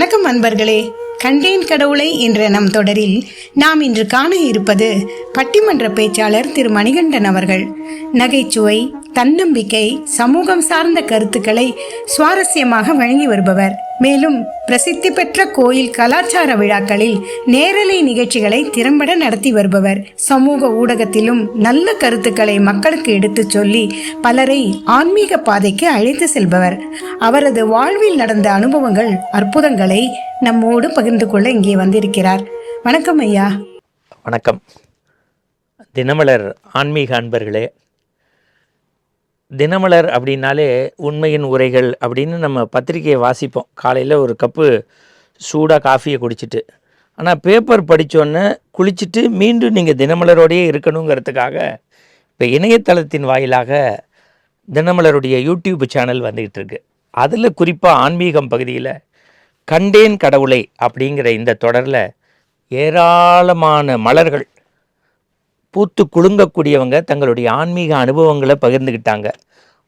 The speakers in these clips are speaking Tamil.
வணக்கம் அன்பர்களே. கண்டேன் கடவுளை என்ற நம் தொடரில் நாம் இன்று காண இருப்பது பட்டிமன்ற பேச்சாளர் திரு மணிகண்டன் அவர்கள். நகைச்சுவை, தன்னம்பிக்கை, சமூகம் சார்ந்த கருத்துக்களை சுவாரஸ்யமாக வழங்கி வருபவர். மேலும் பிரசித்தி பெற்ற கோயில் கலாச்சார விழாக்களில் நேரலை நிகழ்ச்சிகளை திறம்பட நடத்தி வருபவர். சமூக ஊடகத்திலும் நல்ல கருத்துக்களை மக்களுக்கு எடுத்து சொல்லி பலரை ஆன்மீக பாதைக்கு அழைத்து செல்பவர். அவரது வாழ்வில் நடந்த அனுபவங்கள், அற்புதங்களை நம்மோடு பகிர்ந்து கொள்ள இங்கே வந்திருக்கிறார். வணக்கம் ஐயா. வணக்கம். தினமலர் ஆன்மீக அன்பர்களே, தினமலர் அப்படின்னாலே உண்மையின் உரைகள் அப்படின்னு நம்ம பத்திரிகையை வாசிப்போம். காலையில் ஒரு கப்பு சூடாக காஃபியை குடிச்சிட்டு. ஆனால் பேப்பர் படித்தோன்னே குளிச்சுட்டு மீண்டும் நீங்கள் தினமலரோடையே இருக்கணுங்கிறதுக்காக இப்போ இணையதளத்தின் வாயிலாக தினமலருடைய யூடியூப் சேனல் வந்துக்கிட்டு இருக்கு. அதில் குறிப்பாக ஆன்மீகம் பகுதியில் கண்டேன் கடவுளை அப்படிங்கிற இந்த தொடரில் ஏராளமான மலர்கள் பூத்து குலுங்கக்கூடியவங்க தங்களுடைய ஆன்மீக அனுபவங்களை பகிர்ந்துக்கிட்டாங்க.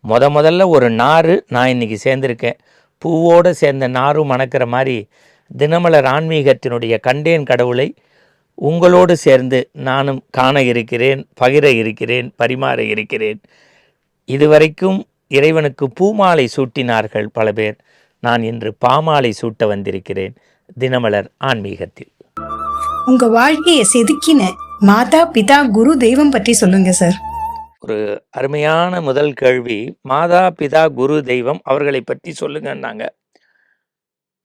முதல்ல ஒரு நார் நான் இன்றைக்கி சேர்ந்துருக்கேன். பூவோடு சேர்ந்த நாரும் மணக்கிற மாதிரி தினமலர் ஆன்மீகத்தினுடைய கண்டேன் கடவுளை உங்களோடு சேர்ந்து நானும் காண இருக்கிறேன், பகிர இருக்கிறேன், பரிமாற இருக்கிறேன். இதுவரைக்கும் இறைவனுக்கு பூமாலை சூட்டினார்கள் பல பேர். நான் இன்று பாமாலை சூட்ட வந்திருக்கிறேன் தினமலர் ஆன்மீகத்தில். உங்கள் வாழ்க்கையை செதுக்கின மாதா, பிதா, குரு, தெய்வம் பற்றி சொல்லுங்க சார். ஒரு அருமையான முதல் கேள்வி. மாதா, பிதா, குரு, தெய்வம் அவர்களை பற்றி சொல்லுங்கன்னாங்க.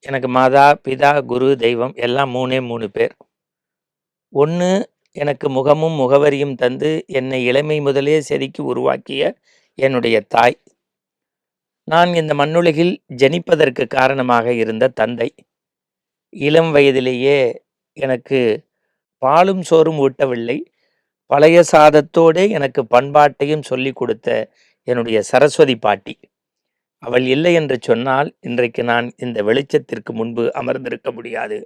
எனக்கு மாதா, பிதா, குரு, தெய்வம் எல்லாம் மூணு பேர். ஒன்று, எனக்கு முகமும் முகவரியும் தந்து என்னை இளமை முதலே செதுக்கி உருவாக்கிய என்னுடைய தாய். நான் இந்த மண்ணுலகில் ஜனிப்பதற்கு காரணமாக இருந்த தந்தை. இளம் வயதிலேயே எனக்கு பாலும் சோறும் ஊட்டவில்லை, பழைய சாதத்தோடு எனக்கு பண்பாட்டையும் சொல்லி கொடுத்த என்னுடைய சரஸ்வதி பாட்டி. அவள் இல்லை என்று சொன்னால் இன்றைக்கு நான் இந்த வெளிச்சத்திற்கு முன்பு அமர்ந்திருக்க முடியாது.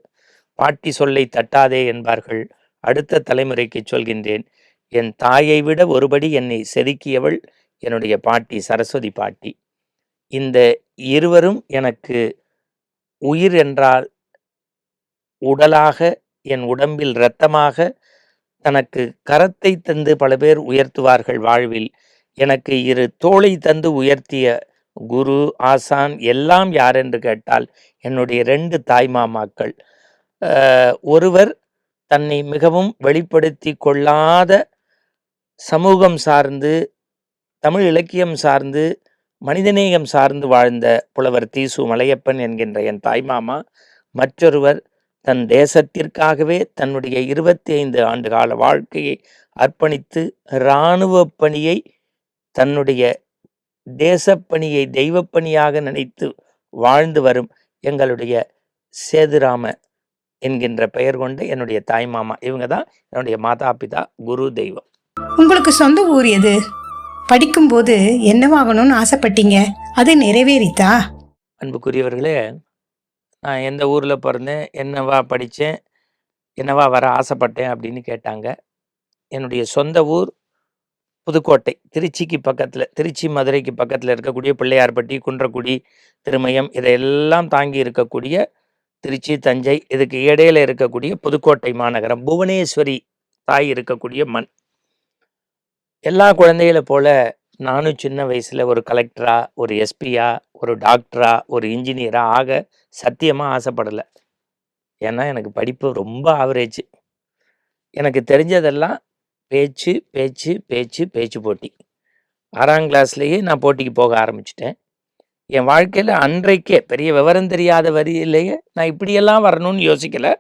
பாட்டி சொல்லை தட்டாதே என்பார்கள். அடுத்த தலைமுறைக்கு சொல்கின்றேன், என் தாயை விட ஒருபடி என்னை செதுக்கியவள் என்னுடைய பாட்டி, சரஸ்வதி பாட்டி. இந்த இருவரும் எனக்கு உயிர் என்றால் உடலாக, என் உடம்பில் இரத்தமாக, தனக்கு கரத்தை தந்து பல பேர் உயர்த்துவார்கள் வாழ்வில். எனக்கு இரு தோளை தந்து உயர்த்திய குரு, ஆசான் எல்லாம் யார் என்று கேட்டால் என்னுடைய 2 தாய்மாமாக்கள். ஒருவர் தன்னை மிகவும் வெளிப்படுத்தி கொள்ளாத, சமூகம் சார்ந்து, தமிழ் இலக்கியம் சார்ந்து, மனிதநேயம் சார்ந்து வாழ்ந்த புலவர் தீசு மலையப்பன் என்கின்ற என் தாய்மாமா. மற்றொருவர் தன் தேசத்திற்காகவே தன்னுடைய 25 ஆண்டு கால வாழ்க்கையை அர்ப்பணித்து இராணுவ பணியை, தன்னுடைய தேசப்பணியை தெய்வப்பணியாக நினைத்து வாழ்ந்து வரும் எங்களுடைய சேதுராம என்கின்ற பெயர் கொண்ட என்னுடைய தாய்மாமா. இவங்க தான் என்னுடைய மாதா, பிதா, குரு, தெய்வம். உங்களுக்கு சொந்த ஊர் எது? படிக்கும்போது என்னவாகணும்னு ஆசைப்பட்டீங்க? அது நிறைவேறித்தா? அன்புக்குரியவர்களே, நான் எந்த ஊரில் பிறந்தேன், என்னவா படித்தேன், என்னவா வர ஆசைப்பட்டேன் அப்படின்னு கேட்டாங்க. என்னுடைய சொந்த ஊர் புதுக்கோட்டை, திருச்சிக்கு பக்கத்தில், திருச்சி மதுரைக்கு பக்கத்தில் இருக்கக்கூடிய பிள்ளையார்பட்டி, குன்றக்குடி, திருமயம் இதையெல்லாம் தாங்கி இருக்கக்கூடிய திருச்சி, தஞ்சை, இதுக்கு இடையில இருக்கக்கூடிய புதுக்கோட்டை மாநகரம், புவனேஸ்வரி தாய் இருக்கக்கூடிய மண். எல்லா குழந்தைகளை போல நானும் சின்ன வயசில் ஒரு கலெக்டரா, ஒரு எஸ்பியா, ஒரு டாக்டரா, ஒரு இன்ஜினியரா ஆக சத்தியமாக ஆசைப்படலை. ஏன்னா எனக்கு படிப்பு ரொம்ப ஆவரேஜ். எனக்கு தெரிஞ்சதெல்லாம் பேச்சு பேச்சு பேச்சு பேச்சு போட்டி. 6ஆம் கிளாஸ்லேயே நான் போட்டிக்கு போக ஆரம்பிச்சிட்டேன். என் வாழ்க்கையில் அன்றைக்கே பெரிய விவரம் தெரியாத வரியிலேயே நான் இப்படியெல்லாம் வரணும்னு யோசிக்கலை.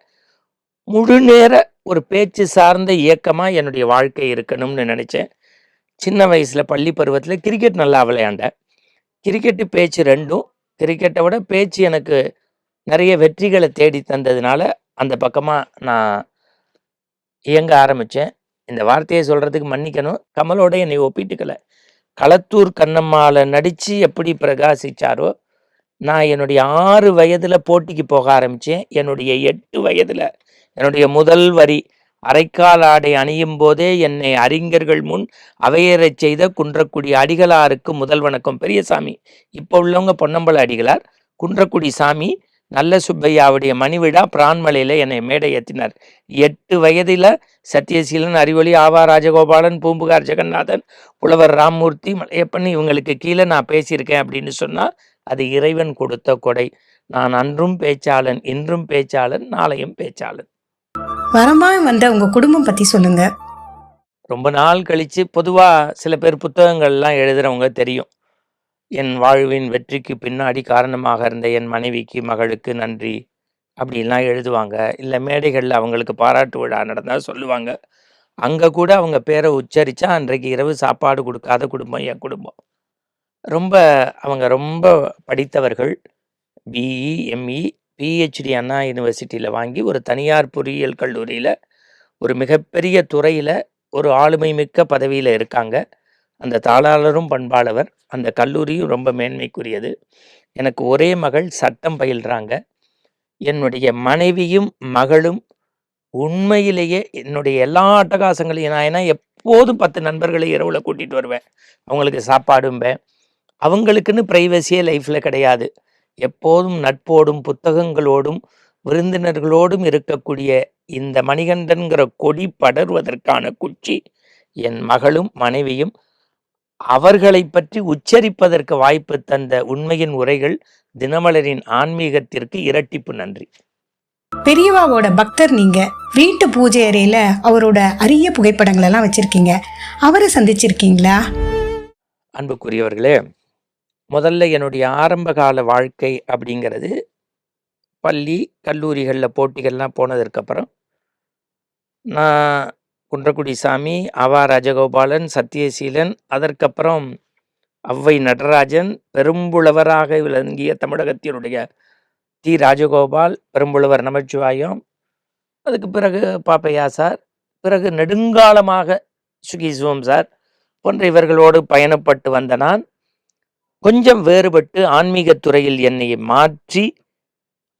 முழு நேர ஒரு பேச்சு சார்ந்த இயக்கமாக என்னுடைய வாழ்க்கை இருக்கணும்னு நினச்சேன். சின்ன வயசில் பள்ளி பருவத்தில் கிரிக்கெட் நல்லா விளையாண்டேன். கிரிக்கெட்டு பேச்சு ரெண்டும், கிரிக்கெட்டை விட பேச்சு எனக்கு நிறைய வெற்றிகளை தேடி தந்ததுனால அந்த பக்கமாக நான் இயங்க ஆரம்பித்தேன். இந்த வார்த்தையை சொல்கிறதுக்கு மன்னிக்கணும், கமலோட என்னை ஒப்பிட்டுக்கலை. களத்தூர் கண்ணம்மாவில் நடித்து எப்படி பிரகாசித்தாரோ, நான் என்னுடைய 6 வயதில் போட்டிக்கு போக ஆரம்பித்தேன். என்னுடைய 8 வயதில் என்னுடைய முதல் வரி, அரைக்கால் ஆடை அணியும் போதே என்னை அறிஞர்கள் முன் அவையேறச் செய்த குன்றக்குடி அடிகளாருக்கு முதல் வணக்கம். பெரியசாமி, இப்போ உள்ளவங்க பொன்னம்பல அடிகளார், குன்றக்குடி சாமி நல்ல சுப்பையாவுடைய மணிவிழா பிரான்மலையில் என்னை மேடை ஏற்றினார். 8 வயதில் சத்யசீலன், அறிவொளி, ஆவா ராஜகோபாலன், பூம்புகார் ஜெகநாதன், புலவர் ராம்மூர்த்தி, மலையப்பன் இவங்களுக்கு கீழே நான் பேசியிருக்கேன் அப்படின்னு சொன்னால் அது இறைவன் கொடுத்த கொடை. நான் அன்றும் பேச்சாளன், இன்றும் பேச்சாளன், நாளையும் பேச்சாளன். வரமா வந்த உங்க குடும்பம் பத்தி சொல்லுங்க. ரொம்ப நாள் கழித்து பொதுவாக சில பேர் புத்தகங்கள்லாம் எழுதுகிறவங்க தெரியும். என் வாழ்வின் வெற்றிக்கு பின்னாடி காரணமாக இருந்த என் மனைவிக்கு, மகளுக்கு நன்றி அப்படின்லாம் எழுதுவாங்க. இல்லை மேடைகளில் அவங்களுக்கு பாராட்டு விழா நடந்தால் சொல்லுவாங்க. அங்கே கூட அவங்க பேரை உச்சரித்தா அன்றைக்கு இரவு சாப்பாடு கொடுக்காத குடும்பம் என் குடும்பம். அவங்க ரொம்ப படித்தவர்கள். பிஇ, எம்இ, பிஹெச்டி அண்ணா யூனிவர்சிட்டியில் வாங்கி ஒரு தனியார் பொறியியல் கல்லூரியில் ஒரு மிகப்பெரிய துறையில் ஒரு ஆளுமை மிக்க பதவியில் இருக்காங்க. அந்த தாளாளரும் பண்பாளவர். அந்த கல்லூரியும் ரொம்ப மேன்மைக்குரியது. எனக்கு ஒரே மகள் சட்டம் பயில்றாங்க. என்னுடைய மனைவியும் மகளும் உண்மையிலேயே என்னுடைய எல்லா அட்டகாசங்களையும் நான் ஏன்னா எப்போதும் 10 நண்பர்களை இரவில் கூட்டிகிட்டு வருவேன். அவங்களுக்கு சாப்பாடும்பேன். அவங்களுக்குன்னு ப்ரைவசியே லைஃப்பில் கிடையாது. எப்போதும் நட்போடும் புத்தகங்களோடும் விருந்தினர்களோடும் இருக்கக்கூடிய இந்த மணிகண்டன்கிற கொடி படர்வதற்கான குச்சி என் மகளும் மனைவியும். அவர்களை பற்றி உச்சரிப்பதற்கு வாய்ப்பு தந்த உண்மையின் உரைகள் தினமலரின் ஆன்மீகத்திற்கு இரட்டிப்பு நன்றி. பெரியவாவோட பக்தர் நீங்க. வீட்டு பூஜை அறையில அவரோட அரிய புகைப்படங்கள் எல்லாம் வச்சிருக்கீங்க. அவரை சந்திச்சிருக்கீங்களா? அன்புக்குரியவர்களே, முதல்ல என்னுடைய ஆரம்ப கால வாழ்க்கை அப்படிங்கிறது பள்ளி கல்லூரிகளில் போட்டிகள்லாம் போனதுக்கப்புறம் நான் குன்றக்குடி சாமி, அவா ராஜகோபாலன், சத்யசீலன், அதற்கப்புறம் ஔவை நடராஜன், பெரும்புலவராக விளங்கிய தமிழகத்தினுடைய தி. ராஜகோபால், பெரும்புலவர் நமச்சிவாயம், அதுக்கு பிறகு பாப்பையா சார், பிறகு நெடுங்காலமாக சுகிசுவம் சார் போன்ற இவர்களோடு பயணப்பட்டு வந்த நான் கொஞ்சம் வேறுபட்டு ஆன்மீகத் துறையில் என்னை மாற்றி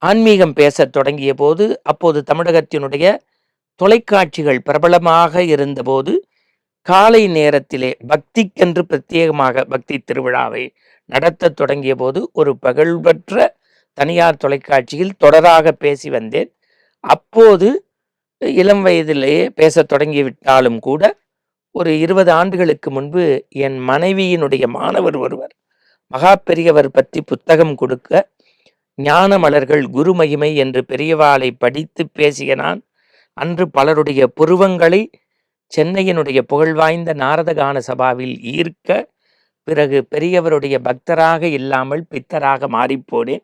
ஆன்மீகம் பேசத் தொடங்கிய போது, அப்போது தமிழகத்தினுடைய தொலைக்காட்சிகள் பிரபலமாக இருந்தபோது காலை நேரத்திலே பக்திக்கென்று பிரத்யேகமாக பக்தி திருவிழாவை நடத்த தொடங்கிய போது ஒரு புகழ்பெற்ற தனியார் தொலைக்காட்சியில் தொடராக பேசி வந்தேன். அப்போது இளம் வயதிலேயே பேசத் தொடங்கிவிட்டாலும் கூட ஒரு 20 ஆண்டுகளுக்கு முன்பு என் மனைவியினுடைய மாணவர் ஒருவர் மகா பெரியவர் பற்றி புத்தகம் கொடுக்க ஞான மலர்கள் குரு மகிமை என்று பெரியவாளை படித்து பேசிய நான் அன்று பலருடைய புருவங்களை சென்னையினுடைய புகழ்வாய்ந்த நாரதகான சபாவில் ஈர்க்க, பிறகு பெரியவருடைய பக்தராக இல்லாமல் பித்தராக மாறிப்போனேன்.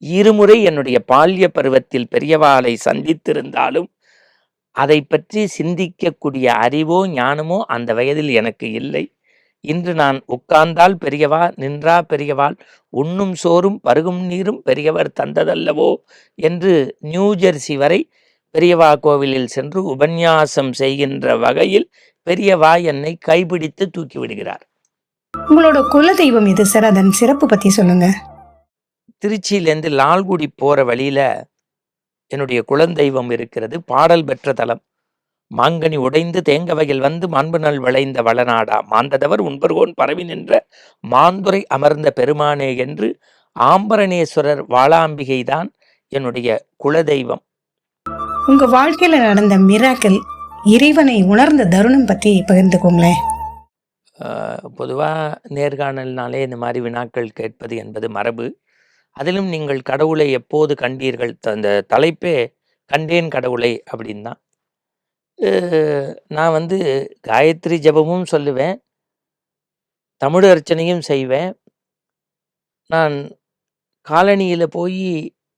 இருமுறை என்னுடைய பால்ய பருவத்தில் பெரியவாளை சந்தித்திருந்தாலும் அதை பற்றி சிந்திக்கக்கூடிய அறிவோ ஞானமோ அந்த வயதில் எனக்கு இல்லை. இன்று நான் உட்கார்ந்தால் பெரியவா, நின்றா பெரியவாள், உண்ணும் சோறும் பருகும் நீரும் பெரியவர் தந்ததல்லவோ என்று நியூஜெர்சி வரை பெரியவா கோவிலில் சென்று உபன்யாசம் செய்கின்ற வகையில் பெரியவா என்னை கைபிடித்து தூக்கி விடுகிறார். உங்களோட குலதெய்வம் எது சார்? அதன் சிறப்பு பத்தி சொல்லுங்க. திருச்சியிலேருந்து லால்குடி போற வழியில என்னுடைய குலதெய்வம் இருக்கிறது. பாடல் பெற்ற தலம். மாங்கனி உடைந்து தேங்கவையில் வந்து மாண்புநல் விளைந்த வளநாடா மாந்ததவர் உண்பர்கோன் பரவி நின்ற மாந்துரை அமர்ந்த பெருமானே என்று ஆம்பரணேஸ்வரர் வாளாம்பிகை தான் என்னுடைய குலதெய்வம். உங்க வாழ்க்கையில நடந்த மிராக்கிள், இறைவனை உணர்ந்த தருணம் பத்தி பகிர்ந்துக்கோங்களேன். பொதுவாக நேர்காணல்னாலே இந்த மாதிரி வினாக்கள் கேட்பது என்பது மரபு. அதிலும் நீங்கள் கடவுளை எப்போது கண்டீர்கள்? அந்த தலைப்பே கண்டேன் கடவுளை அப்படின்னு தான். நான் காயத்ரி ஜபமும் சொல்லுவேன், தமிழ் அர்ச்சனையும் செய்வேன். நான் காலனியில் போய்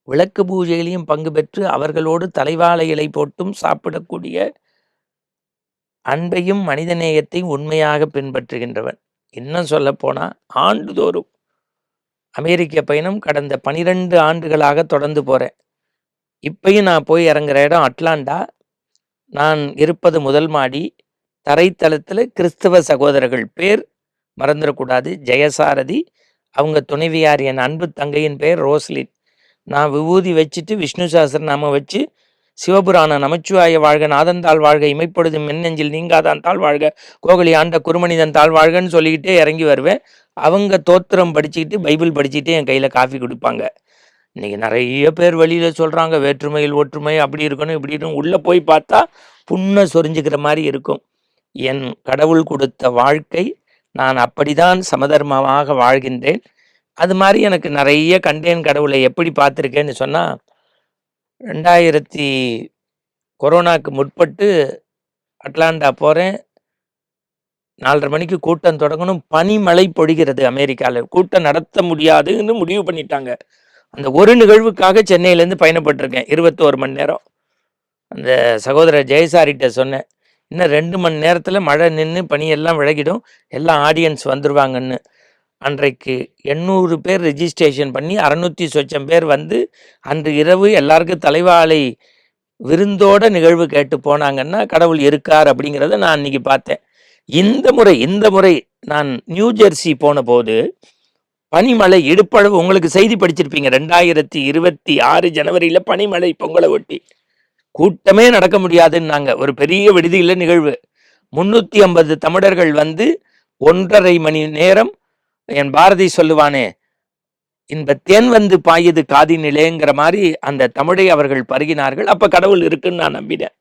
விளக்கு பூஜையிலையும் பங்கு பெற்று அவர்களோடு தலைவாழை இலை போட்டும் சாப்பிடக்கூடிய அன்பையும் மனிதநேயத்தையும் உண்மையாக பின்பற்றுகின்றவன். இன்னும் சொல்ல போனால் ஆண்டுதோறும் அமெரிக்க பயணம் கடந்த 12 ஆண்டுகளாக தொடர்ந்து போகிறேன். இப்பயும் நான் போய் இறங்குற இடம் அட்லாண்டா. நான் இருப்பது முதல் மாடி. தரைத்தளத்தில் கிறிஸ்தவ சகோதரர்கள், பேர் மறந்துடக்கூடாது, ஜெயசாரதி, அவங்க துணைவியார் என் அன்பு தங்கையின் பெயர் ரோஸ்லின். நான் விபூதி வச்சுட்டு விஷ்ணு சாஸ்திரநாமம் வச்சு சிவபுராண நமச்சிவாய வாழ்க, நாதந்தாள் வாழ்க, இமைப்பொழுது மென்னெஞ்சில் நீங்காதான் தாழ் வாழ்க, கோகலி ஆண்ட குருமனிதன் தாழ் வாழ்கன்னு சொல்லிக்கிட்டே இறங்கி வருவேன். அவங்க தோத்திரம் படிச்சுக்கிட்டு பைபிள் படிச்சுக்கிட்டே என் கையில் காஃபி கொடுப்பாங்க. இன்னைக்கு நிறைய பேர் வெளியில சொல்றாங்க வேற்றுமையில் ஒற்றுமை அப்படி இருக்கணும் இப்படி இருக்கணும். உள்ள போய் பார்த்தா புண்ணை சொரிஞ்சுக்கிற மாதிரி இருக்கும். என் கடவுள் கொடுத்த வாழ்க்கை நான் அப்படிதான் சமதர்மமாக வாழ்கின்றேன். அது மாதிரி எனக்கு நிறைய கண்டேன். கடவுளை எப்படி பார்த்துருக்கேன்னு சொன்னா 2000 கொரோனாக்கு முற்பட்டு அட்லாண்டா போறேன். 4:30 மணிக்கு கூட்டம் தொடங்கணும். பனிமழை பொழிகிறது அமெரிக்காவில். கூட்டம் நடத்த முடியாதுன்னு முடிவு பண்ணிட்டாங்க. அந்த ஒரு நிகழ்வுக்காக சென்னையிலேருந்து பயணப்பட்டிருக்கேன் 21 மணி நேரம். அந்த சகோதரர் ஜெயசாரிகிட்ட சொன்னேன், இன்னும் 2 மணி நேரத்தில் மழை நின்று பனியெல்லாம் விலகிடும், எல்லாம் ஆடியன்ஸ் வந்துடுவாங்கன்னு. அன்றைக்கு 800 பேர் ரெஜிஸ்ட்ரேஷன் பண்ணி 600 சொச்சம் பேர் வந்து அன்று இரவு எல்லாருக்கும் தலைவாழை விருந்தோட நிகழ்வு கேட்டு போனாங்கன்னா கடவுள் இருக்கார் அப்படிங்கிறத நான் அன்னைக்கு பார்த்தேன். இந்த முறை நான் நியூ ஜெர்சி போன போது பனிமழை இடுப்பளவு, உங்களுக்கு செய்தி படிச்சிருப்பீங்க, 2026 ஜனவரியில பனிமழை பொங்கலை ஒட்டி கூட்டமே நடக்க முடியாதுன்னாங்க. ஒரு பெரிய விடுதியில நிகழ்வு. 350 தமிழர்கள் வந்து 1.5 மணி நேரம், என் பாரதி சொல்லுவானே, இன்ப தேன் வந்து பாயுது காதினிலேங்கிற மாதிரி அந்த தமிழை அவர்கள் பருகினார்கள். அப்ப கடவுள் இருக்குன்னு நான் நம்பினேன்.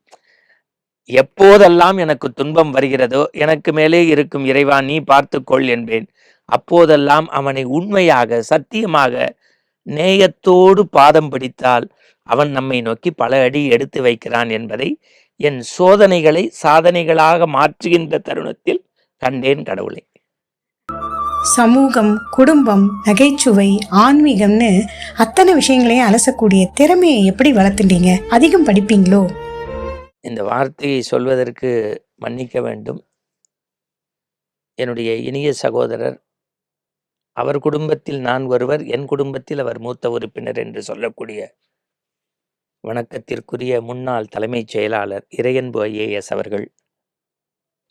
எப்போதெல்லாம் எனக்கு துன்பம் வருகிறதோ எனக்கு மேலே இருக்கும் இறைவா நீ பார்த்துக்கொள் என்பேன். அப்போதெல்லாம் அவனை உண்மையாக சத்தியமாக நேயத்தோடு பாதம் பிடித்தால் அவன் நம்மை நோக்கி பல அடி எடுத்து வைக்கிறான் என்பதை என் சோதனைகளை சாதனைகளாக மாற்றுகின்ற தருணத்தில் கண்டேன் கடவுளை. சமூகம், குடும்பம், நகைச்சுவை, ஆன்மீகம்னு அத்தனை விஷயங்களையும் அலசக்கூடிய திறமையை எப்படி வளர்த்துட்டீங்க? அதிகம் படிப்பீங்களோ? இந்த வார்த்தையை சொல்வதற்கு மன்னிக்க வேண்டும். என்னுடைய இனிய சகோதரர், அவர் குடும்பத்தில் நான் ஒருவர், என் குடும்பத்தில் அவர் மூத்த உறுப்பினர் என்று சொல்லக்கூடிய வணக்கத்திற்குரிய முன்னாள் தலைமைச் செயலாளர் இறையன்பு IAS அவர்கள்,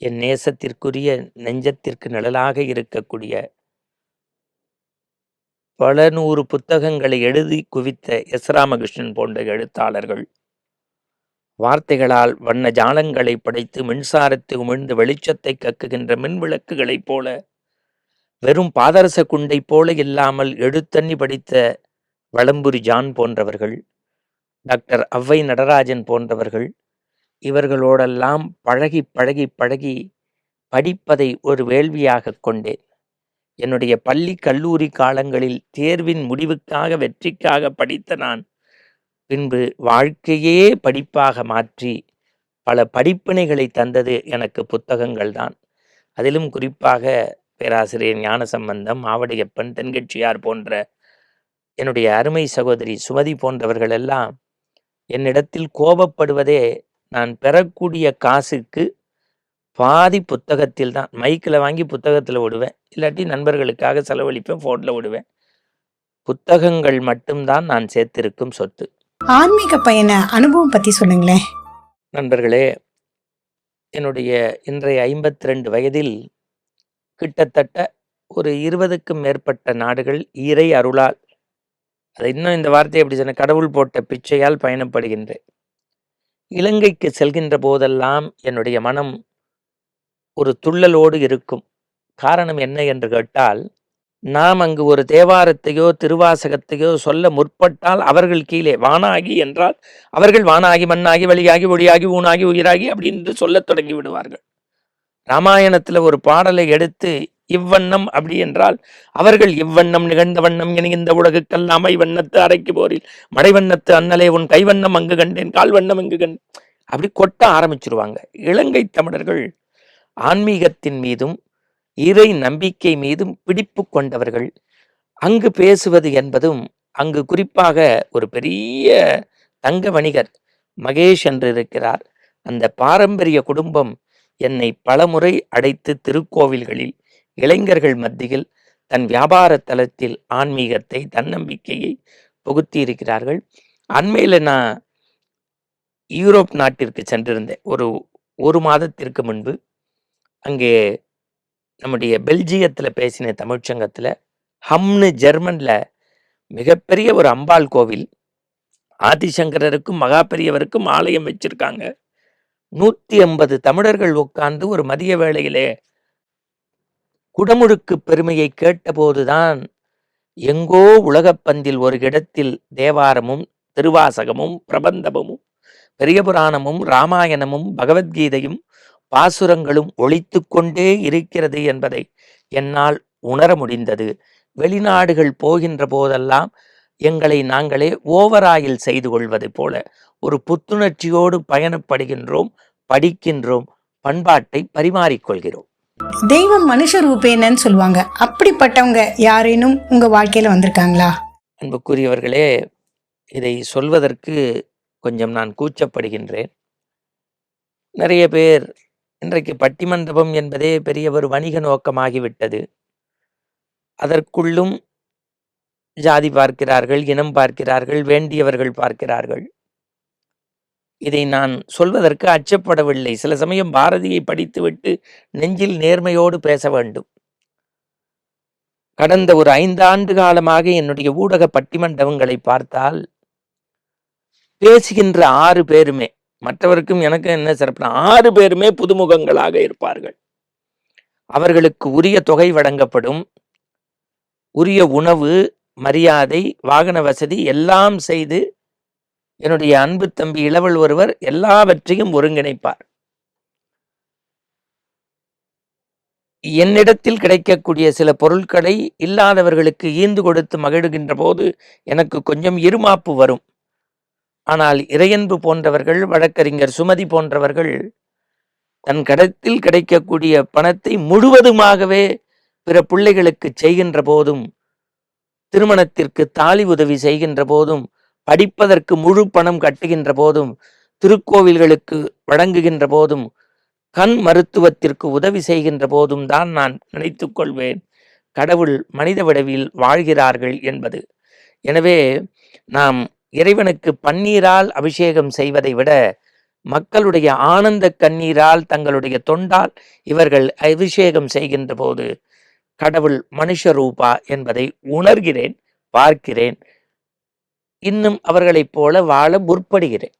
என் நேசத்திற்குரிய நெஞ்சத்திற்கு நிழலாக இருக்கக்கூடிய பல 100 புத்தகங்களை எழுதி குவித்த எஸ் ராமகிருஷ்ணன் போன்ற எழுத்தாளர்கள், வார்த்தைகளால் வண்ண ஜாலங்களை படைத்து மின்சாரத்தை உமிழ்ந்து வெளிச்சத்தை கக்குகின்ற மின் விளக்குகளைப் போல, வெறும் பாதரச குண்டை போல இல்லாமல் எழுத்தண்ணி படித்த வளம்புரி ஜான் போன்றவர்கள், டாக்டர் ஔவை நடராஜன் போன்றவர்கள், இவர்களோடெல்லாம் பழகி பழகி பழகி படிப்பதை ஒரு வேள்வியாக கொண்டேன். என்னுடைய பள்ளி கல்லூரி காலங்களில் தேர்வின் முடிவுக்காக வெற்றிக்காக படித்த நான் பின்பு வாழ்க்கையே படிப்பாக மாற்றி பல படிப்பினைகளை தந்தது எனக்கு புத்தகங்கள் தான். அதிலும் குறிப்பாக பேராசிரியர் ஞானசம்பந்தம், ஆவடையப்பன், தென்கட்சியார் போன்ற என்னுடைய அருமை சகோதரி சுமதி போன்றவர்கள் எல்லாம் என்னிடத்தில் கோபப்படுவதே நான் பெறக்கூடிய காசுக்கு பாதி புத்தகத்தில் தான். மைக்கில் வாங்கி புத்தகத்தில் விடுவேன், இல்லாட்டி நண்பர்களுக்காக செலவழிப்பேன், ஃபோனில் விடுவேன். புத்தகங்கள் மட்டும்தான் நான் சேர்த்திருக்கும் சொத்து. ஆன்மீக பயண அனுபவம் பத்தி சொல்லுங்களேன். நண்பர்களே, என்னுடைய இன்றைய 52 வயதில் கிட்டத்தட்ட ஒரு 20க்கும் மேற்பட்ட நாடுகள் இறை அருளால், அது இன்னும் இந்த வார்த்தையை எப்படி சொன்ன, கடவுள் போட்ட பிச்சையால் பயணப்படுகின்றேன். இலங்கைக்கு செல்கின்ற போதெல்லாம் என்னுடைய மனம் ஒரு துள்ளலோடு இருக்கும். காரணம் என்ன என்று கேட்டால், நாம் அங்கு ஒரு தேவாரத்தையோ திருவாசகத்தையோ சொல்ல முற்பட்டால் அவர்கள் கீழே வானாகி என்றால் அவர்கள் வானாகி மண்ணாகி வழியாகி ஒளியாகி ஊனாகி உயிராகி அப்படின்னு சொல்லத் தொடங்கி விடுவார்கள். ராமாயணத்துல ஒரு பாடலை எடுத்து இவ்வண்ணம் அப்படி என்றால் அவர்கள் இவ்வண்ணம் நிகழ்ந்த வண்ணம் என்கின்ற உலகுக்கெல்லாம் ஐவண்ணத்து அரைக்கு போரில் மடைவண்ணத்து அண்ணலே உன் கைவண்ணம் அங்கு கண்டேன் கால்வண்ணம் இங்கு கண்டேன் அப்படி கொட்ட ஆரம்பிச்சிருவாங்க. இலங்கை தமிழர்கள் ஆன்மீகத்தின் மீதும் இறை நம்பிக்கை மீதும் பிடிப்பு கொண்டவர்கள். அங்கு பேசுவது என்பதும், அங்கு குறிப்பாக ஒரு பெரிய தங்க வணிகர் மகேஷ் என்று இருக்கிறார். அந்த பாரம்பரிய குடும்பம் என்னை பலமுறை அடைத்து திருக்கோவில்களில் இளைஞர்கள் மத்தியில் தன் வியாபார தளத்தில் ஆன்மீகத்தை தன்னம்பிக்கையை புகுத்தி இருக்கிறார்கள். அண்மையில் நான் யூரோப் நாட்டிற்கு சென்றிருந்தேன் ஒரு மாதத்திற்கு முன்பு. அங்கே நம்முடைய பெல்ஜியத்தில் பேசின தமிழ்ச்சங்கத்தில் ஹம்னு ஜெர்மன்ல மிகப்பெரிய ஒரு அம்பாள் கோவில், ஆதிசங்கரருக்கும் மகா பெரியவருக்கும் ஆலயம் வச்சிருக்காங்க. 150 தமிழர்கள் உட்கார்ந்து ஒரு மதிய வேளையிலே குடமுழுக்கு பெருமையை கேட்டபோதுதான் எங்கோ உலகப்பந்தில் ஒரு இடத்தில் தேவாரமும் திருவாசகமும் பிரபந்தமும் பெரிய புராணமும் ராமாயணமும் பகவத்கீதையும் பாசுரங்களும் ஒலித்து கொண்டே இருக்கிறது என்பதை என்னால் உணர முடிந்தது. வெளிநாடுகள் போகின்ற போதெல்லாம் எங்களை நாங்களே ஓவராயில் செய்து கொள்வது போல ஒரு புத்துணர்ச்சியோடு பயணப்படுகின்றோம், படிக்கின்றோம், பண்பாட்டை பரிமாறிக்கொள்கிறோம். தெய்வம் மனுஷ ரூபேனன்னு சொல்லுவாங்க. அப்படிப்பட்டவங்க யாரேனும் உங்க வாழ்க்கையில வந்திருக்காங்களா? அன்புக்குரியவர்களே, இதை சொல்வதற்கு கொஞ்சம் நான் கூச்சப்படுகின்றேன். நிறைய பேர் இன்றைக்கு பட்டிமண்டபம் என்பதே பெரிய ஒரு வணிக நோக்கமாகிவிட்டது. அதற்குள்ளும் ஜாதி பார்க்கிறார்கள், இனம் பார்க்கிறார்கள், வேண்டியவர்கள் பார்க்கிறார்கள். இதை நான் சொல்வதற்கு அச்சப்படவில்லை. சில சமயம் பாரதியை படித்துவிட்டு நெஞ்சில் நேர்மையோடு பேச வேண்டும். கடந்த ஒரு 5 ஆண்டு காலமாக என்னுடைய ஊடக பட்டிமண்டபங்களை பார்த்தால் பேசுகின்ற 6 பேருமே, மற்றவருக்கும் எனக்கு என்ன சிறப்புனா 6 பேருமே புதுமுகங்களாக இருப்பார்கள். அவர்களுக்கு உரிய தொகை வழங்கப்படும், உரிய உணவு, மரியாதை, வாகன வசதி எல்லாம் செய்து என்னுடைய அன்பு தம்பி இளவல் ஒருவர் எல்லாவற்றையும் ஒருங்கிணைப்பார். என்னிடத்தில் கிடைக்கக்கூடிய சில பொருட்களை இல்லாதவர்களுக்கு ஈந்து கொடுத்து மகிழ்கின்ற போது எனக்கு கொஞ்சம் இருமாப்பு வரும். ஆனால் இறையன்பு போன்றவர்கள், வழக்கறிஞர் சுமதி போன்றவர்கள் தன் கடத்தில் கிடைக்கக்கூடிய பணத்தை முழுவதுமாகவே பிற பிள்ளைகளுக்கு செய்கின்ற போதும், திருமணத்திற்கு தாலி உதவி செய்கின்ற போதும், படிப்பதற்கு முழு பணம் கட்டுகின்ற போதும், திருக்கோவில்களுக்கு வழங்குகின்ற போதும், கண் மருத்துவத்திற்கு உதவி செய்கின்ற போதும் தான் நான் நினைத்து கொள்வேன் கடவுள் மனித வடிவில் வாழ்கிறார்கள் என்பது. எனவே நாம் இறைவனுக்கு பன்னீரால் அபிஷேகம் செய்வதை விட மக்களுடைய ஆனந்த கண்ணீரால் தங்களுடைய தொண்டால் இவர்கள் அபிஷேகம் செய்கின்ற போது கடவுள் மனுஷ ரூபா என்பதை உணர்கிறேன், பார்க்கிறேன். இன்னும் அவர்களைப் போல வாழ முற்படுகிறேன்.